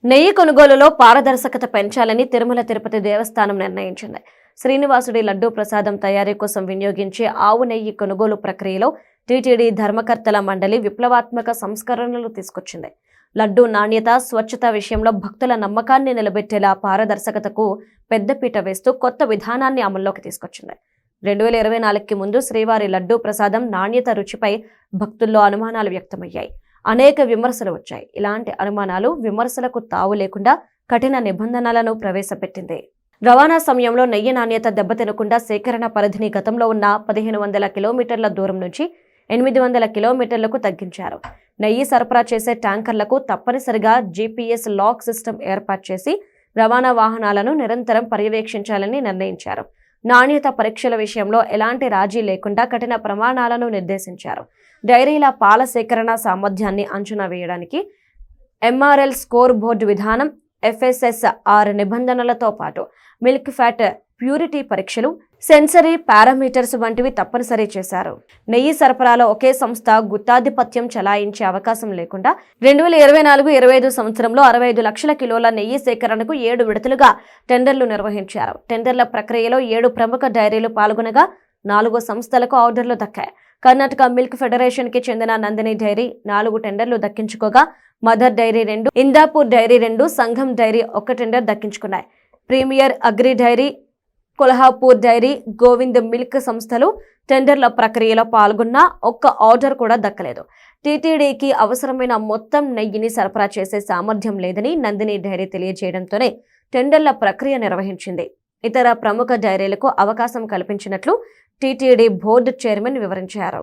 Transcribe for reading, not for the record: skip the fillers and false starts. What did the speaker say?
నెయ్యి కొనుగోలులో పారదర్శకత పెంచాలని తిరుమల తిరుపతి దేవస్థానం నిర్ణయించింది. శ్రీనివాసుడి లడ్డూ ప్రసాదం తయారీ కోసం వినియోగించే ఆవు నెయ్యి కొనుగోలు ప్రక్రియలో టీటీడీ ధర్మకర్తల మండలి విప్లవాత్మక సంస్కరణలు తీసుకొచ్చింది. లడ్డూ నాణ్యత, స్వచ్ఛత విషయంలో భక్తుల నమ్మకాన్ని నిలబెట్టేలా పారదర్శకతకు పెద్దపీట వేస్తూ కొత్త విధానాన్ని అమల్లోకి తీసుకొచ్చింది. 2024కి ముందు శ్రీవారి లడ్డూ ప్రసాదం నాణ్యత, రుచిపై భక్తుల్లో అనుమానాలు వ్యక్తమయ్యాయి. అనేక విమర్శలు వచ్చాయి. ఇలాంటి అనుమానాలు, విమర్శలకు తావు లేకుండా కఠిన నిబంధనలను ప్రవేశపెట్టింది. రవాణా సమయంలో నెయ్యి నాణ్యత దెబ్బతినకుండా సేకరణ పరిధిని గతంలో ఉన్న 1500 కిలోమీటర్ల దూరం నుంచి 800 కిలోమీటర్లకు తగ్గించారు. నెయ్యి సరఫరా చేసే ట్యాంకర్లకు తప్పనిసరిగా జీపీఎస్ లాక్ సిస్టమ్ ఏర్పాటు చేసి రవాణా వాహనాలను నిరంతరం పర్యవేక్షించాలని నిర్ణయించారు. నాణ్యత పరీక్షల విషయంలో ఎలాంటి రాజీ లేకుండా కఠిన ప్రమాణాలను నిర్దేశించారు. డైరీల పాల సేకరణ సామర్థ్యాన్ని అంచనా వేయడానికి ఎంఆర్ఎల్ స్కోర్ బోర్డు విధానం, FSSR నిబంధనలతో పాటు మిల్క్ ఫ్యాట్ ప్యూరిటీ పరీక్షలు, సెన్సరీ పారామీటర్స్ వంటివి తప్పనిసరి చేశారు. నెయ్యి సరఫరాలో ఒకే సంస్థ గుత్తాధిపత్యం చెలాయించే అవకాశం లేకుండా 2024-25 సంవత్సరంలో 65 లక్షల కిలోల నెయ్యి సేకరణకు 7 విడతలుగా టెండర్లు నిర్వహించారు. టెండర్ల ప్రక్రియలో 7 ప్రముఖ డైరీలు పాల్గొనగా 4 సంస్థలకు ఆర్డర్లు దక్కాయి. కర్ణాటక మిల్క్ ఫెడరేషన్ కి చెందిన నందిని డైరీ 4 టెండర్లు దక్కించుకోగా, mother dairy 2, Indapur dairy 2, Sangam dairy 1 tender దక్కించుకున్నాయి. Premier agri dairy, Kolhapur dairy, Govind milk సంస్థలు టెండర్ల ప్రక్రియలో పాల్గొన్నా ఒక్క ఆర్డర్ కూడా దక్కలేదు. టీటీడీకి అవసరమైన మొత్తం నెయ్యిని సరఫరా చేసే సామర్థ్యం లేదని నందిని డైరీ తెలియజేయడంతోనే టెండర్ల ప్రక్రియ నిర్వహించింది. ఇతర ప్రముఖ డైరీలకు అవకాశం కల్పించినట్లు టీటీడీ బోర్డు చైర్మన్ వివరించారు.